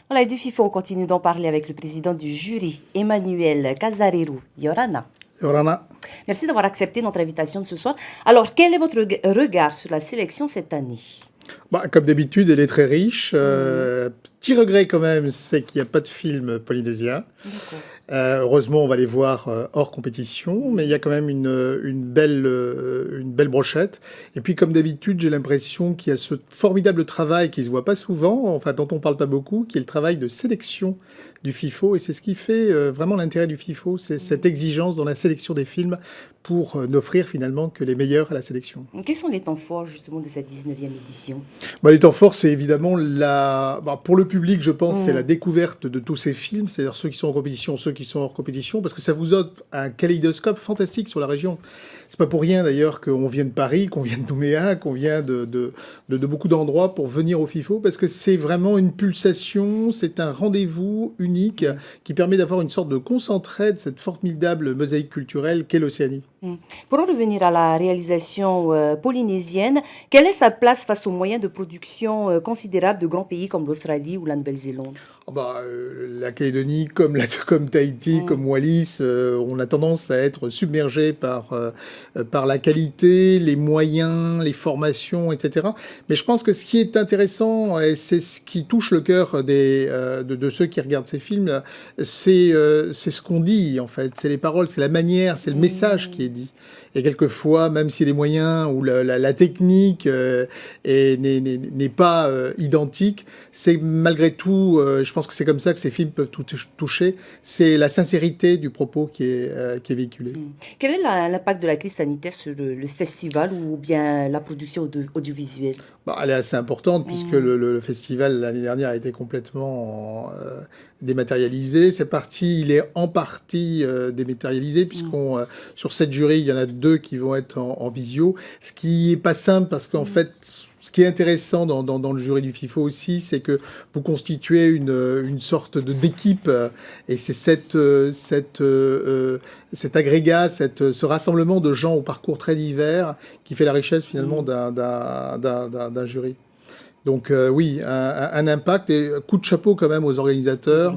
Voilà, et du FIFA, on continue d'en parler avec le président du jury, Emmanuel Casarero Yorana. Yorana. Merci d'avoir accepté notre invitation de ce soir. Alors, quel est votre regard sur la sélection cette année? Comme d'habitude, elle est très riche. Petit regret quand même, c'est qu'il n'y a pas de film polynésien. Heureusement, on va les voir hors compétition, mais il y a quand même une belle brochette. Et puis, comme d'habitude, j'ai l'impression qu'il y a ce formidable travail qui se voit pas souvent, enfin dont on parle pas beaucoup, qui est le travail de sélection du FIFO. Et c'est ce qui fait vraiment l'intérêt du FIFO, c'est cette exigence dans la sélection des films pour n'offrir finalement que les meilleurs à la sélection. Quels sont les temps forts justement de cette 19e édition? Les temps forts, c'est évidemment pour le public, je pense, c'est la découverte de tous ces films, c'est-à-dire ceux qui sont en compétition, ceux qui sont hors compétition, parce que ça vous offre un kaléidoscope fantastique sur la région. C'est pas pour rien d'ailleurs qu'on vient de Paris, qu'on vient de Nouméa, qu'on vient de beaucoup d'endroits pour venir au FIFO, parce que c'est vraiment une pulsation, c'est un rendez-vous unique qui permet d'avoir une sorte de concentré de cette formidable mosaïque culturelle qu'est l'Océanie. Pour en revenir à la réalisation polynésienne, quelle est sa place face aux moyens de production considérables de grands pays comme l'Australie ou la Nouvelle-Zélande? La Calédonie, comme Tahiti, comme Wallis, on a tendance à être submergé par la qualité, les moyens, les formations, etc. Mais je pense que ce qui est intéressant, et c'est ce qui touche le cœur de ceux qui regardent ces films, c'est ce qu'on dit, en fait. C'est les paroles, c'est la manière, c'est le message qui est dit. Et quelquefois, même si les moyens ou la technique n'est pas identique, c'est malgré tout, je pense que c'est comme ça que ces films peuvent toucher, c'est la sincérité du propos qui est véhiculé. Quel est l'impact de la crise sanitaire sur le festival ou bien la production audiovisuelle? Elle est assez importante puisque le festival l'année dernière a été complètement dématérialisé. Il est en partie dématérialisé puisqu'on sur 7 jurys, il y en a 2 qui vont être en visio. Ce qui est pas simple parce qu'en fait, ce qui est intéressant dans le jury du FIFO aussi, c'est que vous constituez une sorte d'équipe et c'est cet agrégat, ce rassemblement de gens au parcours très divers qui fait la richesse finalement d'un jury. Donc oui, un impact et coup de chapeau quand même aux organisateurs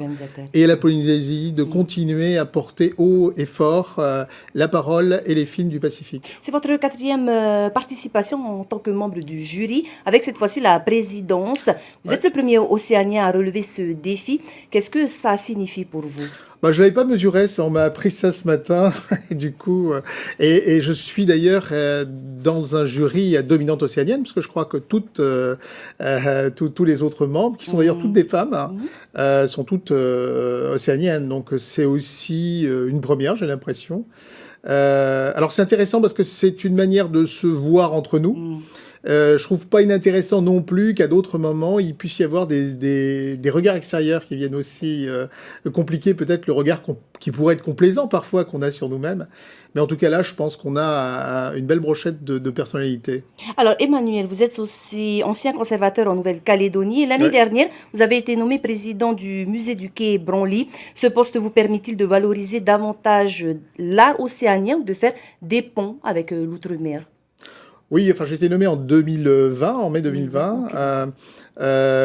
et à la Polynésie de continuer à porter haut et fort la parole et les films du Pacifique. C'est votre 4e participation en tant que membre du jury, avec cette fois-ci la présidence. Vous êtes le premier Océanien à relever ce défi. Qu'est-ce que ça signifie pour vous? Je l'avais pas mesuré, on m'a appris ça ce matin, et du coup, et je suis d'ailleurs dans un jury à dominante océanienne, parce que je crois que tous les autres membres, qui sont d'ailleurs toutes des femmes, sont toutes océaniennes, donc c'est aussi une première, j'ai l'impression. Alors c'est intéressant parce que c'est une manière de se voir entre nous. Je trouve pas inintéressant non plus qu'à d'autres moments, il puisse y avoir des regards extérieurs qui viennent aussi compliquer peut-être le regard qui pourrait être complaisant parfois qu'on a sur nous-mêmes. Mais en tout cas là, je pense qu'on a une belle brochette de personnalités. Alors Emmanuel, vous êtes aussi ancien conservateur en Nouvelle-Calédonie et l'année dernière, vous avez été nommé président du musée du quai Branly. Ce poste vous permet-il de valoriser davantage l'art océanien ou de faire des ponts avec l'outre-mer? Oui, enfin j'ai été nommé en 2020, en mai 2020.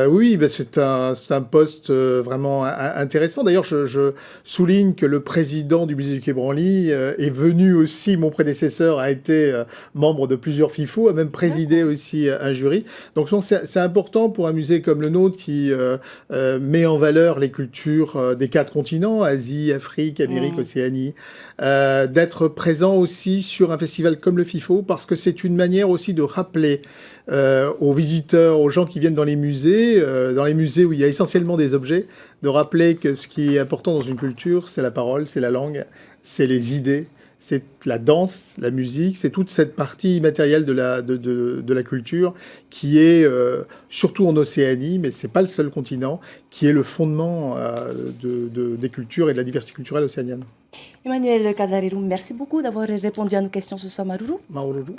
Oui, c'est un poste vraiment intéressant. D'ailleurs, je souligne que le président du musée du quai Branly est venu aussi, mon prédécesseur a été membre de plusieurs FIFO, a même présidé aussi un jury. Donc c'est important pour un musée comme le nôtre qui met en valeur les cultures des 4 continents, Asie, Afrique, Amérique, Océanie, d'être présent aussi sur un festival comme le FIFO, parce que c'est une manière aussi de rappeler aux visiteurs, aux gens qui viennent dans les musées où il y a essentiellement des objets, de rappeler que ce qui est important dans une culture, c'est la parole, c'est la langue, c'est les idées, c'est la danse, la musique, c'est toute cette partie immatérielle de la culture qui est, surtout en Océanie, mais c'est pas le seul continent, qui est le fondement des cultures et de la diversité culturelle océanienne. Emmanuel Casarero, merci beaucoup d'avoir répondu à nos questions ce soir, Maruru. Maururu.